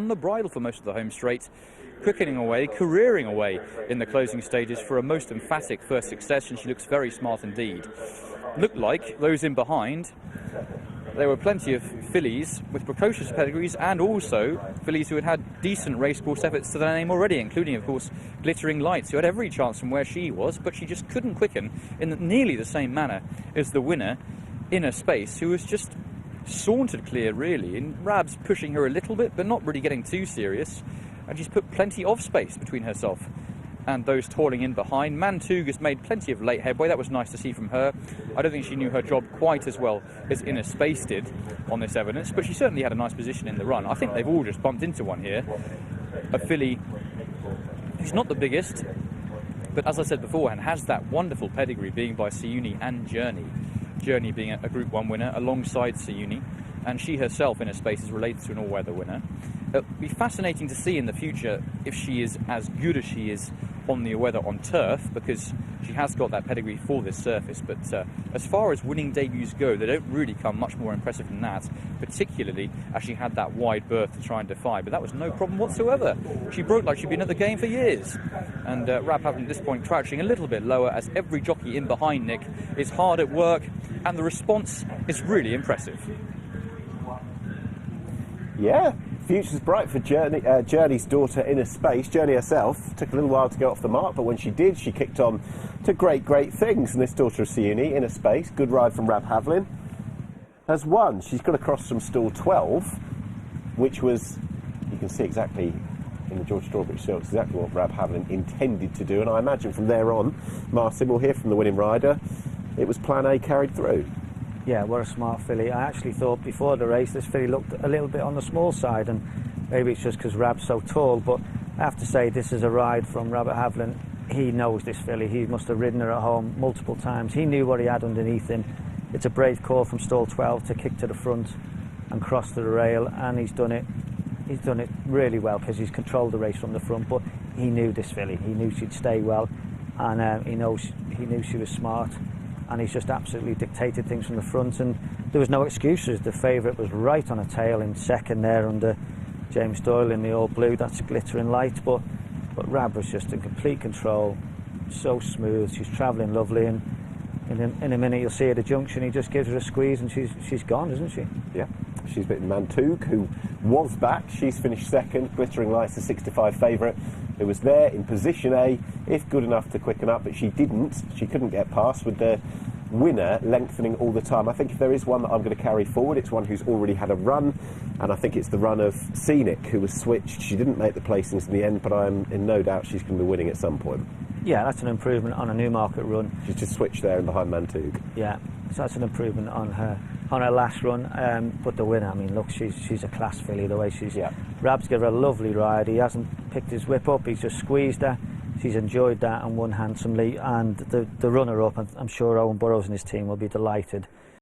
on the bridle for most of the home straight, quickening away, careering away in the closing stages for a most emphatic first success, and she looks very smart indeed. Looked like those in behind, there were plenty of fillies with precocious pedigrees and also fillies who had had decent racecourse efforts to their name already, including, of course, Glittering Lights, who had every chance from where she was, but she just couldn't quicken in nearly the same manner as the winner, Inner Space, who was just sauntered clear, really, and Rab's pushing her a little bit, but not really getting too serious, and she's put plenty of space between herself and those toiling in behind. Mantug has made plenty of late headway. That was nice to see from her. I don't think she knew her job quite as well as Inner Space did on this evidence, but she certainly had a nice position in the run. I think they've all just bumped into one here. A filly who's not the biggest, but as I said beforehand, has that wonderful pedigree, being by Siuni and Journey. Journey being a Group 1 winner alongside Siuni, and she herself, Inner Space, is related to an all-weather winner. It'll be fascinating to see in the future if she is as good as she is on the weather on turf, because she has got that pedigree for this surface, but as far as winning debuts go, they don't really come much more impressive than that, particularly as she had that wide berth to try and defy, but that was no problem whatsoever. She broke like she'd been at the game for years, and Rab Havlin at this point crouching a little bit lower as every jockey in behind Nick is hard at work, and the response is really impressive. Yeah, future's bright for Journey's daughter, Inner Space. Journey herself took a little while to get off the mark, but when she did, she kicked on to great things. And this daughter of Siuni, Inner Space, good ride from Rab Havlin, has won. She's got across from stall 12, which was, you can see exactly in the George Strawbridge Silks, exactly what Rab Havlin intended to do. And I imagine from there on, Martin, we'll hear from the winning rider, it was plan A carried through. Yeah, what a smart filly. I actually thought before the race this filly looked a little bit on the small side, and maybe it's just because Rab's so tall, but I have to say this is a ride from Robert Havlin. He knows this filly. He must have ridden her at home multiple times. He knew what he had underneath him. It's a brave call from stall 12 to kick to the front and cross to the rail, and he's done it really well because he's controlled the race from the front, but he knew this filly. He knew she'd stay well, and he knew she was smart. And he's just absolutely dictated things from the front, and there was no excuses. The favourite was right on a tail in second there under James Doyle in the all blue. That's Glittering Light, but Rab was just in complete control, so smooth. She's travelling lovely, and in a minute you'll see at the junction he just gives her a squeeze and she's gone, isn't she? Yeah, she's beaten Mantug, who was back. She's finished second. Glittering Light's the 6-5 favourite, who was there in position A, if good enough to quicken up, but she didn't. She couldn't get past, with the winner lengthening all the time. I think if there is one that I'm going to carry forward, it's one who's already had a run, and I think it's the run of Scenic, who was switched. She didn't make the placings in the end, but I'm in no doubt she's going to be winning at some point. Yeah, that's an improvement on a Newmarket run. She's just switched there and behind Mantug. Yeah, so that's an improvement on her last run. But the winner, I mean, look, she's a class filly, the way she's... Yeah. Rab's given her a lovely ride. He hasn't picked his whip up, he's just squeezed her. She's enjoyed that and won handsomely, and the runner-up, I'm sure Owen Burrows and his team will be delighted